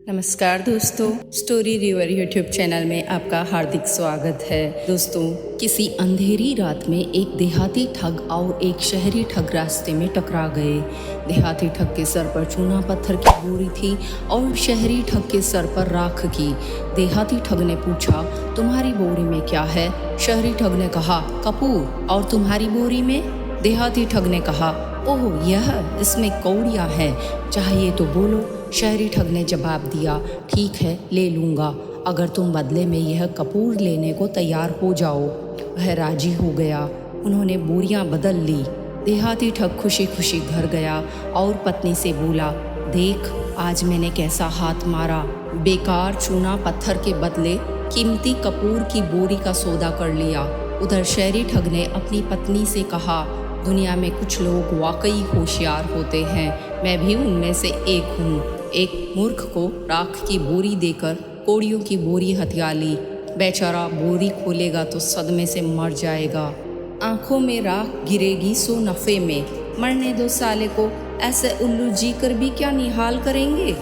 नमस्कार दोस्तों, story river YouTube channel में आपका हार्दिक स्वागत है। दोस्तों, किसी अंधेरी रात में एक देहाती ठग और एक शहरी ठग रास्ते में टकरा गए। देहाती ठग के सर पर चूना पत्थर की बोरी थी और शहरी ठग के सर पर राख की। देहाती ठग ने पूछा, तुम्हारी बोरी में क्या है? शहरी ठग ने कहा, कपूर। और तुम्हारी बोरी में? देहाती ठग ने कहा, ओह इसमें कौड़ियाँ हैं, चाहिए तो बोलो। शहरी ठग ने जवाब दिया, ठीक है, ले लूँगा, अगर तुम बदले में यह कपूर लेने को तैयार हो जाओ। वह राजी हो गया। उन्होंने बोरियां बदल ली। देहाती ठग खुशी खुशी घर गया और पत्नी से बोला, देख आज मैंने कैसा हाथ मारा, बेकार चूना पत्थर के बदले कीमती कपूर की बोरी का सौदा कर लिया। उधर शहरी ठग ने अपनी पत्नी से कहा, दुनिया में कुछ लोग वाकई होशियार होते हैं, मैं भी उनमें से एक हूँ। एक मूर्ख को राख की बोरी देकर कौड़ियों की बोरी हथिया ली। बेचारा बोरी खोलेगा तो सदमे से मर जाएगा। आंखों में राख गिरेगी सो नफ़े में, मरने दो साले को, ऐसे उल्लू जी कर भी क्या निहाल करेंगे।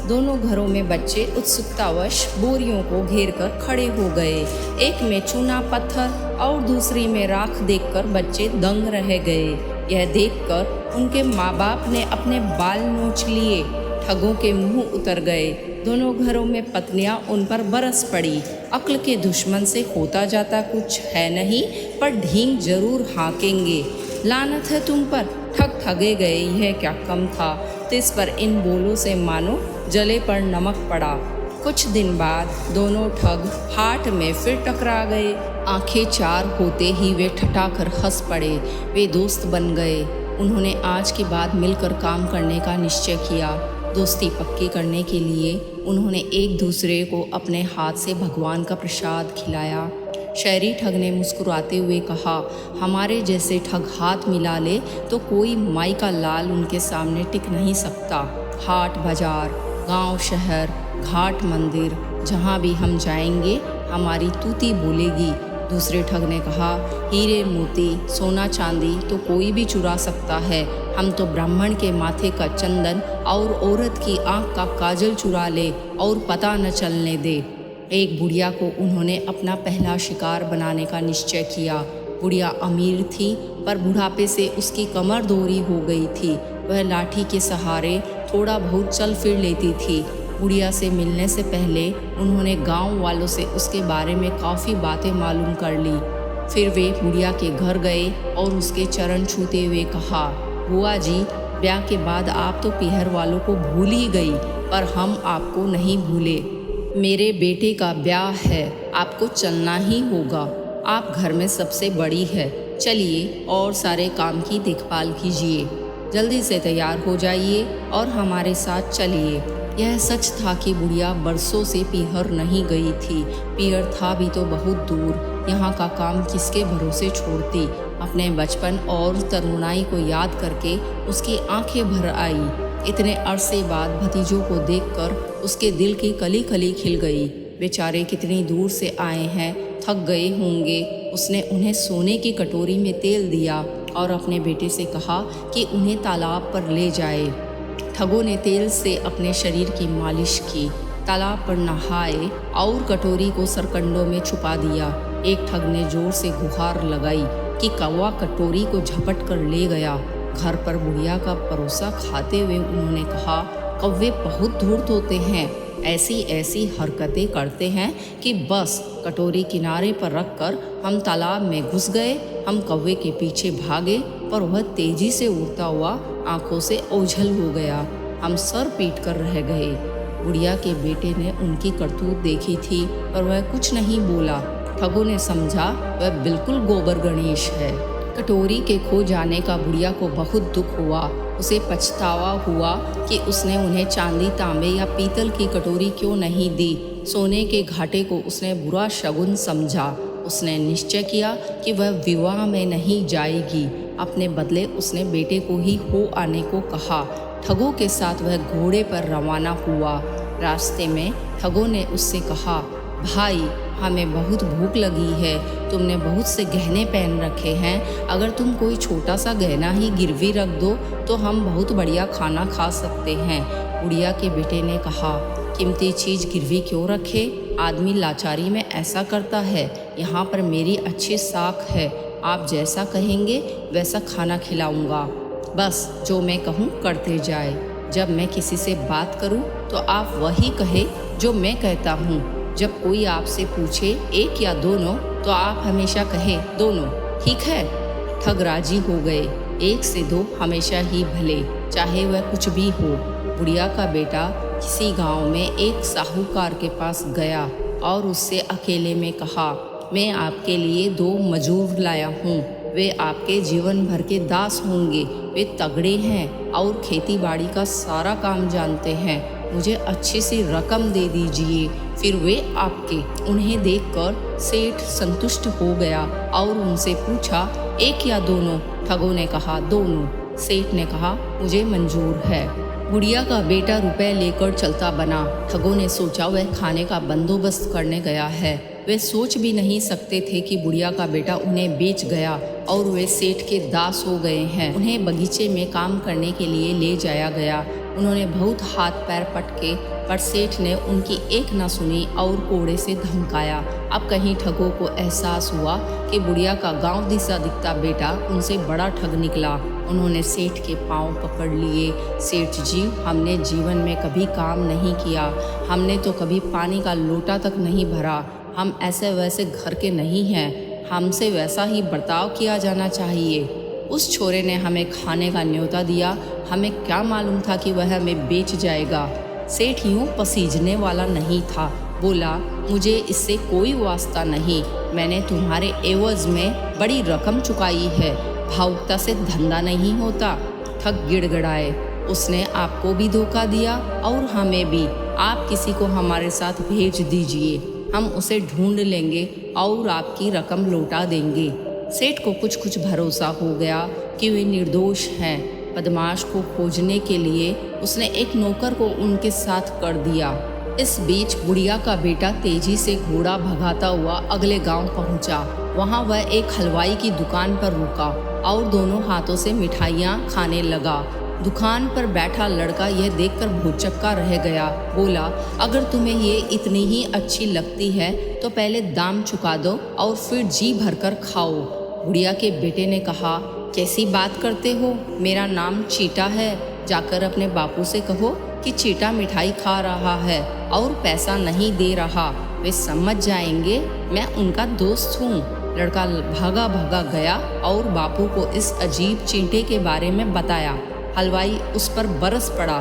दोनों घरों में बच्चे उत्सुकतावश बोरियों को घेर कर खड़े हो गए। एक में चूना पत्थर और दूसरी में राख देखकर बच्चे दंग रह गए। यह देखकर उनके माँ बाप ने अपने बाल नोच लिए। ठगों के मुंह उतर गए। दोनों घरों में पत्नियां उन पर बरस पड़ी। अक्ल के दुश्मन से होता जाता कुछ है नहीं, पर ढींग जरूर हाँकेंगे। लानत है तुम पर, ठग ठगे गए, यह क्या कम था। तिस पर इन बोलों से मानो जले पर नमक पड़ा। कुछ दिन बाद दोनों ठग हाट में फिर टकरा गए। आंखें चार होते ही वे ठठाकर हंस पड़े। वे दोस्त बन गए। उन्होंने आज के बाद मिलकर काम करने का निश्चय किया। दोस्ती पक्की करने के लिए उन्होंने एक दूसरे को अपने हाथ से भगवान का प्रसाद खिलाया। शहरी ठग ने मुस्कुराते हुए कहा, हमारे जैसे ठग हाथ मिला ले तो कोई माई का लाल उनके सामने टिक नहीं सकता। हाट बाजार, गांव शहर, घाट मंदिर, जहां भी हम जाएंगे हमारी तूती बोलेगी। दूसरे ठग ने कहा, हीरे मोती सोना चांदी तो कोई भी चुरा सकता है, हम तो ब्राह्मण के माथे का चंदन और औरत की आंख का काजल चुरा ले और पता न चलने दे। एक बुढ़िया को उन्होंने अपना पहला शिकार बनाने का निश्चय किया। बुढ़िया अमीर थी, पर बुढ़ापे से उसकी कमर दोरी हो गई थी। वह लाठी के सहारे थोड़ा बहुत चल फिर लेती थी। बुढ़िया से मिलने से पहले उन्होंने गांव वालों से उसके बारे में काफ़ी बातें मालूम कर ली। फिर वे बुढ़िया के घर गए और उसके चरण छूते हुए कहा, बुआ जी, ब्याह के बाद आप तो पीहर वालों को भूल ही गई, पर हम आपको नहीं भूले। मेरे बेटे का ब्याह है, आपको चलना ही होगा। आप घर में सबसे बड़ी है, चलिए और सारे काम की देखभाल कीजिए। जल्दी से तैयार हो जाइए और हमारे साथ चलिए। यह सच था कि बुढ़िया बरसों से पीहर नहीं गई थी। पीहर था भी तो बहुत दूर। यहाँ का काम किसके भरोसे छोड़ती। अपने बचपन और तरुणाई को याद करके उसकी आंखें भर आई। इतने अरसे बाद भतीजों को देखकर उसके दिल की कली कली खिल गई। बेचारे कितनी दूर से आए हैं, थक गए होंगे। उसने उन्हें सोने की कटोरी में तेल दिया और अपने बेटे से कहा कि उन्हें तालाब पर ले जाए। ठगों ने तेल से अपने शरीर की मालिश की, तालाब पर नहाए और कटोरी को सरकंडों में छुपा दिया। एक ठग ने जोर से गुहार लगाई कि कौवा कटोरी को झपट कर ले गया। घर पर बुढ़िया का परोसा खाते हुए उन्होंने कहा, कौवे बहुत धूर्त होते हैं, ऐसी ऐसी हरकतें करते हैं कि बस कटोरी किनारे पर रखकर हम तालाब में घुस गए। हम कौवे के पीछे भागे, पर वह तेजी से उड़ता हुआ आंखों से ओझल हो गया। हम सर पीट कर रह गए। बुढ़िया के बेटे ने उनकी करतूत देखी थी, पर वह कुछ नहीं बोला। ठगों ने समझा वह बिल्कुल गोबर गणेश है। कटोरी के खो जाने का बुढ़िया को बहुत दुख हुआ। उसे पछतावा हुआ कि उसने उन्हें चांदी, तांबे या पीतल की कटोरी क्यों नहीं दी। सोने के घाटे को उसने बुरा शगुन समझा। उसने निश्चय किया कि वह विवाह में नहीं जाएगी। अपने बदले उसने बेटे को ही हो आने को कहा। ठगों के साथ वह घोड़े पर रवाना हुआ। रास्ते में ठगों ने उससे कहा, भाई हमें बहुत भूख लगी है, तुमने बहुत से गहने पहन रखे हैं, अगर तुम कोई छोटा सा गहना ही गिरवी रख दो तो हम बहुत बढ़िया खाना खा सकते हैं। बुढ़िया के बेटे ने कहा कीमती चीज़ गिरवी क्यों रखे? आदमी लाचारी में ऐसा करता है। यहाँ पर मेरी अच्छी साख है, आप जैसा कहेंगे वैसा खाना खिलाऊंगा। बस जो मैं कहूँ करते जाए। जब मैं किसी से बात करूँ तो आप वही कहे जो मैं कहता हूँ। जब कोई आपसे पूछे एक या दोनों तो आप हमेशा कहें दोनों। ठीक है? ठग राजी हो गए। एक से दो हमेशा ही भले, चाहे वह कुछ भी हो। बुढ़िया का बेटा किसी गांव में एक साहूकार के पास गया और उससे अकेले में कहा, मैं आपके लिए 2 मजूर लाया हूँ। वे आपके जीवन भर के दास होंगे। वे तगड़े हैं और खेती बाड़ी का सारा काम जानते हैं। मुझे अच्छी सी रकम दे दीजिए, फिर वे आपके। उन्हें देखकर सेठ संतुष्ट हो गया और उनसे पूछा, एक या दोनों? ठगों ने कहा दोनों। सेठ ने कहा, मुझे मंजूर है। बुढ़िया का बेटा रुपए लेकर चलता बना। ठगों ने सोचा वह खाने का बंदोबस्त करने गया है। वे सोच भी नहीं सकते थे कि बुढ़िया का बेटा उन्हें बेच गया और वे सेठ के दास हो गए हैं। उन्हें बगीचे में काम करने के लिए ले जाया गया। उन्होंने बहुत हाथ पैर पटके, पर सेठ ने उनकी एक न सुनी और कोड़े से धमकाया। अब कहीं ठगों को एहसास हुआ कि बुढ़िया का गांव दिसा दिखता बेटा उनसे बड़ा ठग निकला। उन्होंने सेठ के पांव पकड़ लिए। सेठ जी, हमने जीवन में कभी काम नहीं किया। हमने तो कभी पानी का लोटा तक नहीं भरा। हम ऐसे वैसे घर के नहीं हैं। हमसे वैसा ही बर्ताव किया जाना चाहिए। उस छोरे ने हमें खाने का न्योता दिया। हमें क्या मालूम था कि वह हमें बेच जाएगा। सेठ यूँ पसीजने वाला नहीं था। बोला, मुझे इससे कोई वास्ता नहीं। मैंने तुम्हारे एवज में बड़ी रकम चुकाई है। भावुकता से धंधा नहीं होता। ठग गिड़गिड़ाए, उसने आपको भी धोखा दिया और हमें भी। आप किसी को हमारे साथ भेज दीजिए, हम उसे ढूंढ लेंगे और आपकी रकम लौटा देंगे। सेठ को कुछ भरोसा हो गया कि वे निर्दोष हैं। बदमाश को खोजने के लिए उसने एक नौकर को उनके साथ कर दिया। इस बीच बुढ़िया का बेटा तेजी से घोड़ा भगाता हुआ अगले गांव पहुंचा। वहां वह एक हलवाई की दुकान पर रुका और दोनों हाथों से मिठाइयाँ खाने लगा। दुकान पर बैठा लड़का यह देखकर भौचक्का रह गया। बोला, अगर तुम्हें ये इतनी ही अच्छी लगती है तो पहले दाम चुका दो और फिर जी भरकर खाओ। बुढ़िया के बेटे ने कहा, कैसी बात करते हो? मेरा नाम चीटा है। जाकर अपने बापू से कहो कि चीटा मिठाई खा रहा है और पैसा नहीं दे रहा। वे समझ जाएंगे मैं उनका दोस्त हूँ। लड़का भागा भागा गया और बापू को इस अजीब चींटे के बारे में बताया। हलवाई उस पर बरस पड़ा।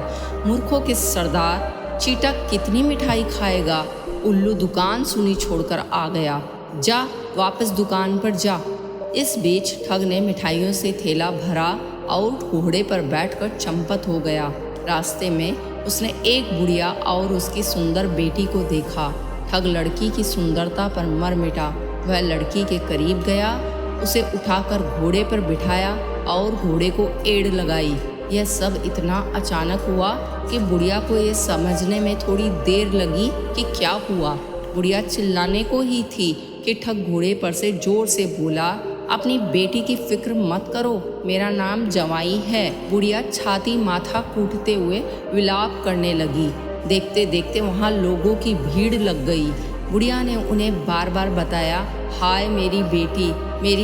मूर्खों के सरदार, चीटा कितनी मिठाई खाएगा? उल्लू दुकान सुनी छोड़कर आ गया। जा वापस दुकान पर जा। इस बीच ठग ने मिठाइयों से थैला भरा और घोड़े पर बैठकर चंपत हो गया। रास्ते में उसने एक बुढ़िया और उसकी सुंदर बेटी को देखा। ठग लड़की की सुंदरता पर मर मिटा। वह लड़की के करीब गया, उसे उठाकर घोड़े पर बिठाया और घोड़े को एड़ लगाई। यह सब इतना अचानक हुआ कि बुढ़िया को यह समझने में थोड़ी देर लगी कि क्या हुआ। बुढ़िया चिल्लाने को ही थी कि ठग घोड़े पर से जोर से बोला, अपनी बेटी की फिक्र मत करो, मेरा नाम जवाई है। बुढ़िया छाती माथा कूटते हुए विलाप करने लगी। देखते देखते वहाँ लोगों की भीड़ लग गई। बुढ़िया ने उन्हें बार बार बताया, हाय मेरी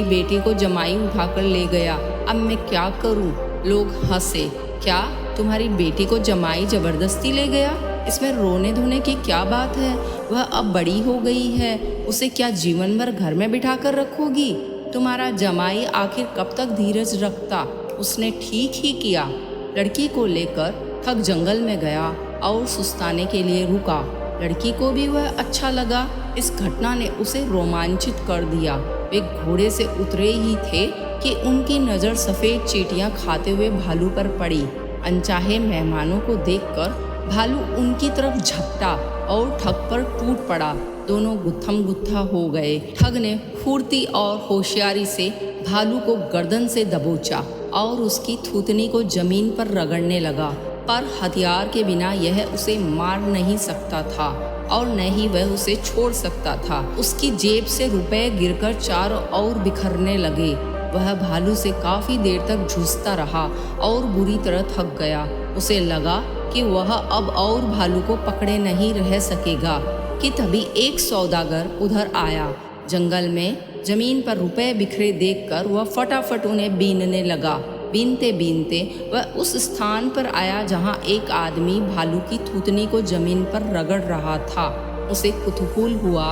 बेटी को जमाई उठाकर ले गया, अब मैं क्या करूं? लोग हंसे, क्या तुम्हारी बेटी को जमाई जबरदस्ती ले गया? इसमें रोने धोने की क्या बात है? वह अब बड़ी हो गई है, उसे क्या जीवन भर घर में बिठा कर रखोगी? तुम्हारा जमाई आखिर कब तक धीरज रखता? उसने ठीक ही किया। लड़की को लेकर ठग जंगल में गया और सुस्ताने के लिए रुका। लड़की को भी वह अच्छा लगा। इस घटना ने उसे रोमांचित कर दिया। वे घोड़े से उतरे ही थे कि उनकी नज़र सफ़ेद चींटियां खाते हुए भालू पर पड़ी। अनचाहे मेहमानों को देखकर भालू उनकी तरफ झपटा और ठग पर टूट पड़ा। दोनों गुत्थम गुत्था हो गए। ठग ने फुर्ती और होशियारी से भालू को गर्दन से दबोचा और उसकी थूथनी को जमीन पर रगड़ने लगा, पर हथियार के बिना यह उसे मार नहीं सकता था और न ही वह उसे छोड़ सकता था। उसकी जेब से रुपए गिरकर चारों ओर बिखरने लगे। वह भालू से काफी देर तक जूझता रहा और बुरी तरह थक गया। उसे लगा कि वह अब और भालू को पकड़े नहीं रह सकेगा कि तभी एक सौदागर उधर आया। जंगल में जमीन पर रुपए बिखरे देखकर वह फटाफट उन्हें बीनने लगा। बीनते बीनते वह उस स्थान पर आया जहां एक आदमी भालू की थूथनी को जमीन पर रगड़ रहा था। उसे कुतूहल हुआ,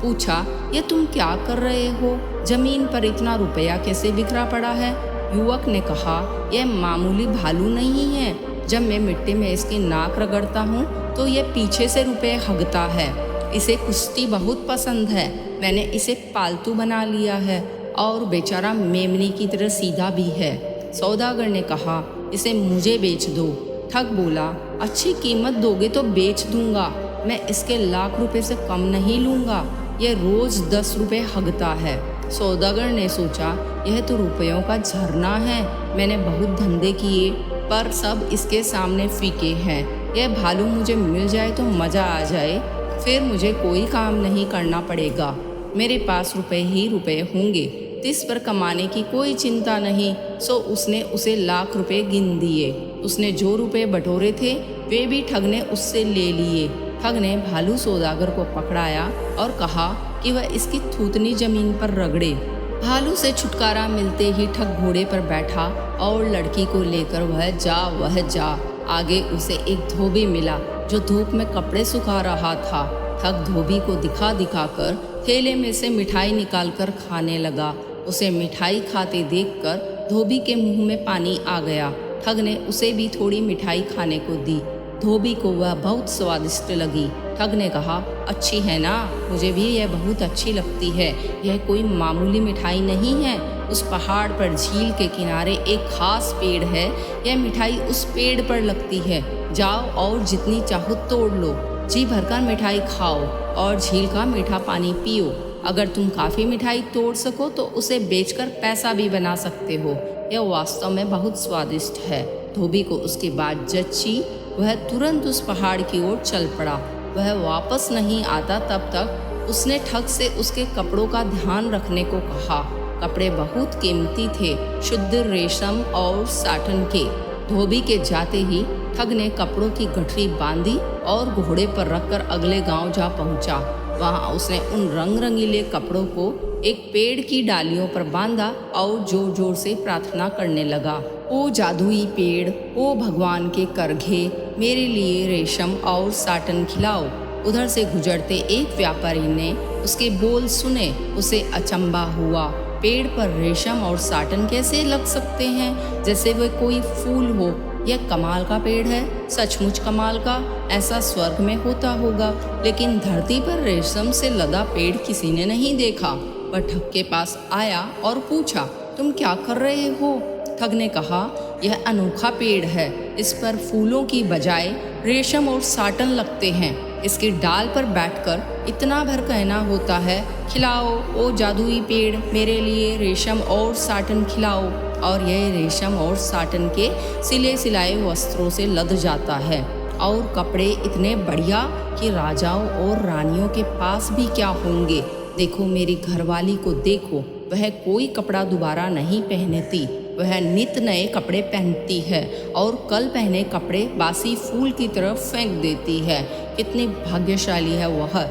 पूछा, ये तुम क्या कर रहे हो? जमीन पर इतना रुपया कैसे बिखरा पड़ा है? युवक ने कहा, यह मामूली भालू नहीं है। जब मैं मिट्टी में इसकी नाक रगड़ता हूँ तो ये पीछे से रुपए हगता है। इसे कुश्ती बहुत पसंद है। मैंने इसे पालतू बना लिया है और बेचारा मेमने की तरह सीधा भी है। सौदागर ने कहा, इसे मुझे बेच दो। ठग बोला, अच्छी कीमत दोगे तो बेच दूंगा। मैं इसके लाख रुपए से कम नहीं लूँगा। यह रोज़ 10 रुपये हगता है। सौदागर ने सोचा, यह तो रुपयों का झरना है। मैंने बहुत धंधे किए पर सब इसके सामने फीके हैं। यह भालू मुझे मिल जाए तो मज़ा आ जाए, फिर मुझे कोई काम नहीं करना पड़ेगा। मेरे पास रुपए ही रुपए होंगे, इस पर कमाने की कोई चिंता नहीं। सो उसने उसे लाख रुपए गिन दिए। उसने जो रुपए बटोरे थे वे भी ठग ने उससे ले लिए। ठग ने भालू सौदागर को पकड़ाया और कहा कि वह इसकी थूथनी जमीन पर रगड़े। भालू से छुटकारा मिलते ही ठग घोड़े पर बैठा और लड़की को लेकर वह जा। आगे उसे एक धोबी मिला जो धूप में कपड़े सुखा रहा था। ठग धोबी को दिखा दिखाकर थैले में से मिठाई निकालकर खाने लगा। उसे मिठाई खाते देखकर धोबी के मुंह में पानी आ गया। ठग ने उसे भी थोड़ी मिठाई खाने को दी। धोबी को वह बहुत स्वादिष्ट लगी। ठग ने कहा, अच्छी है ना? मुझे भी यह बहुत अच्छी लगती है। यह कोई मामूली मिठाई नहीं है। उस पहाड़ पर झील के किनारे एक खास पेड़ है। यह मिठाई उस पेड़ पर लगती है। जाओ और जितनी चाहो तोड़ लो। जी भरकर मिठाई खाओ और झील का मीठा पानी पियो। अगर तुम काफ़ी मिठाई तोड़ सको तो उसे बेचकर पैसा भी बना सकते हो। यह वास्तव में बहुत स्वादिष्ट है। धोबी को उसकी बात जची। वह तुरंत उस पहाड़ की ओर चल पड़ा। वह वापस नहीं आता तब तक उसने ठग से उसके कपड़ों का ध्यान रखने को कहा। कपड़े बहुत कीमती थे, शुद्ध रेशम और साटन के। धोबी के जाते ही ठग ने कपड़ों की गठरी बांधी और घोड़े पर रखकर अगले गांव जा पहुंचा। वहां उसने उन रंग रंगीले कपड़ों को एक पेड़ की डालियों पर बांधा और जोर जोर से प्रार्थना करने लगा। ओ जादुई पेड़, ओ भगवान के करघे, मेरे लिए रेशम और साटन खिलाओ। उधर से गुजरते एक व्यापारी ने उसके बोल सुने। उसे अचंभा हुआ। पेड़ पर रेशम और साटन कैसे लग सकते हैं, जैसे वह कोई फूल हो। यह कमाल का पेड़ है, सचमुच कमाल का। ऐसा स्वर्ग में होता होगा, लेकिन धरती पर रेशम से लदा पेड़ किसी ने नहीं देखा। वह ठग के पास आया और पूछा, तुम क्या कर रहे हो? ठग ने कहा, यह अनोखा पेड़ है। इस पर फूलों की बजाय रेशम और साटन लगते हैं। इसकी डाल पर बैठकर इतना भर कहना होता है, खिलाओ ओ जादुई पेड़, मेरे लिए रेशम और साटन खिलाओ। और यह रेशम और साटन के सिले सिलाए वस्त्रों से लद जाता है और कपड़े इतने बढ़िया कि राजाओं और रानियों के पास भी क्या होंगे। देखो मेरी घरवाली को देखो, वह कोई कपड़ा दोबारा नहीं पहनती। वह नित नए कपड़े पहनती है और कल पहने कपड़े बासी फूल की तरफ फेंक देती है। कितनी भाग्यशाली है वह।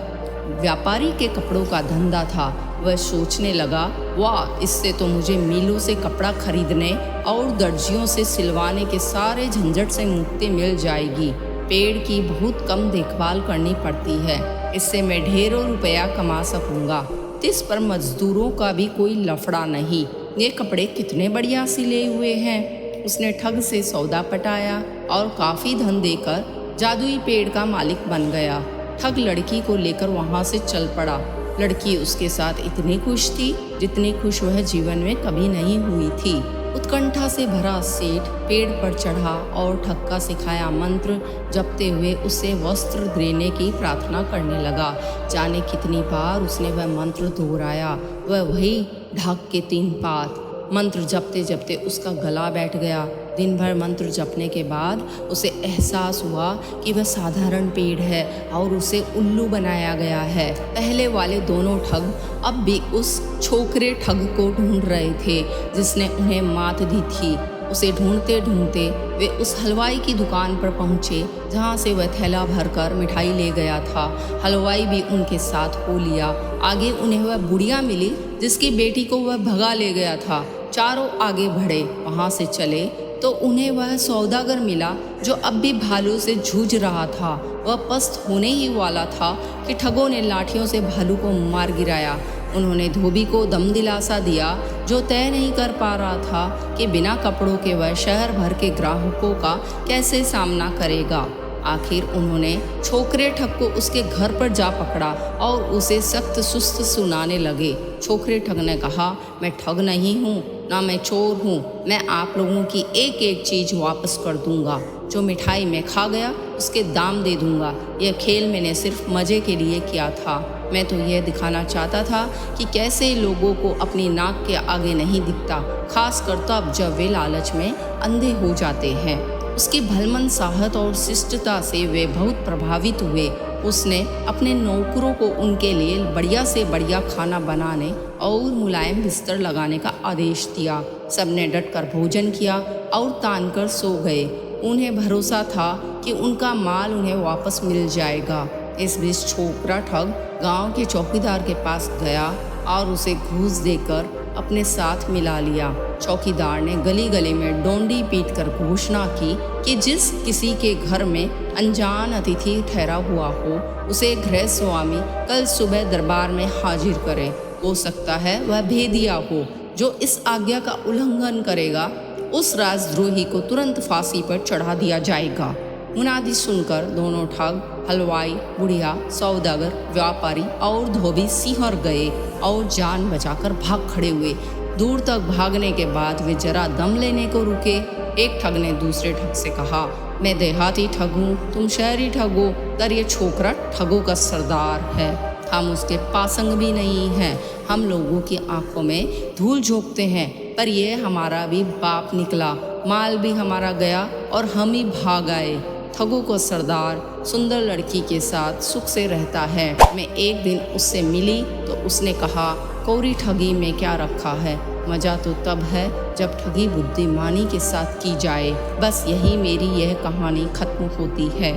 व्यापारी के कपड़ों का धंधा था। वह सोचने लगा, वाह, इससे तो मुझे मीलों से कपड़ा खरीदने और दर्जियों से सिलवाने के सारे झंझट से मुक्ति मिल जाएगी। पेड़ की बहुत कम देखभाल करनी पड़ती है। इससे मैं ढेरों रुपया कमा सकूंगा। इस पर मजदूरों का भी कोई लफड़ा नहीं। ये कपड़े कितने बढ़िया सिले हुए हैं। उसने ठग से सौदा पटाया और काफ़ी धन देकर जादुई पेड़ का मालिक बन गया। ठग लड़की को लेकर वहाँ से चल पड़ा। लड़की उसके साथ इतनी खुश थी जितनी खुश वह जीवन में कभी नहीं हुई थी। उत्कंठा से भरा सेठ पेड़ पर चढ़ा और ठग का सिखाया मंत्र जपते हुए उसे वस्त्र देने की प्रार्थना करने लगा। जाने कितनी बार उसने वह मंत्र दोहराया। वह वही ढाक के 3 पात। मंत्र जपते जपते उसका गला बैठ गया। दिन भर मंत्र जपने के बाद उसे एहसास हुआ कि वह साधारण पेड़ है और उसे उल्लू बनाया गया है। पहले वाले दोनों ठग अब भी उस छोकरे ठग को ढूंढ रहे थे जिसने उन्हें मात दी थी। उसे ढूंढते ढूंढते वे उस हलवाई की दुकान पर पहुंचे जहां से वह थैला भरकर मिठाई ले गया था। हलवाई भी उनके साथ हो लिया। आगे उन्हें वह बुढ़िया मिली जिसकी बेटी को वह भगा ले गया था। चारों आगे बढ़े, वहां से चले तो उन्हें वह सौदागर मिला जो अब भी भालू से जूझ रहा था। वह पस्त होने ही वाला था कि ठगों ने लाठियों से भालू को मार गिराया। उन्होंने धोबी को दम दिलासा दिया जो तय नहीं कर पा रहा था कि बिना कपड़ों के वह शहर भर के ग्राहकों का कैसे सामना करेगा। आखिर उन्होंने छोकरे ठग को उसके घर पर जा पकड़ा और उसे सख्त सुस्त सुनाने लगे। छोकरे ठग ने कहा, मैं ठग नहीं हूँ, ना मैं चोर हूँ। मैं आप लोगों की एक एक चीज़ वापस कर दूंगा। जो मिठाई मैं खा गया उसके दाम दे दूंगा। यह खेल मैंने सिर्फ मज़े के लिए किया था। मैं तो यह दिखाना चाहता था कि कैसे लोगों को अपनी नाक के आगे नहीं दिखता, खासकर तब जब वे लालच में अंधे हो जाते हैं। उसकी भलमन साहत और शिष्टता से वे बहुत प्रभावित हुए। उसने अपने नौकरों को उनके लिए बढ़िया से बढ़िया खाना बनाने और मुलायम बिस्तर लगाने का आदेश दिया। सबने डटकर भोजन किया और तान कर सो गए। उन्हें भरोसा था कि उनका माल उन्हें वापस मिल जाएगा। इस बीच छोकरा ठग गांव के चौकीदार के पास गया और उसे घूस देकर अपने साथ मिला लिया। चौकीदार ने गली गली में डोंडी पीट कर घोषणा की कि जिस किसी के घर में अनजान अतिथि ठहरा हुआ हो उसे गृह स्वामी कल सुबह दरबार में हाजिर करे। हो सकता है वह भेदिया हो। जो इस आज्ञा का उल्लंघन करेगा उस राजद्रोही को तुरंत फांसी पर चढ़ा दिया जाएगा। मुनादी सुनकर दोनों ठग, हलवाई, बुढ़िया, सौदागर, व्यापारी और धोबी सिहर गए और जान बचाकर भाग खड़े हुए। दूर तक भागने के बाद वे जरा दम लेने को रुके। एक ठग ने दूसरे ठग से कहा, मैं देहाती ठग हूँ, तुम शहरी ठग हो, पर ये छोकरा ठगों का सरदार है। हम उसके पासंग भी नहीं हैं। हम लोगों की आंखों में धूल झोंकते हैं, पर यह हमारा भी बाप निकला। माल भी हमारा गया और हम ही भाग आए। ठगों को सरदार सुंदर लड़की के साथ सुख से रहता है। मैं एक दिन उससे मिली तो उसने कहा, कोरी ठगी में क्या रखा है, मज़ा तो तब है जब ठगी बुद्धिमानी के साथ की जाए। बस यही मेरी यह कहानी खत्म होती है।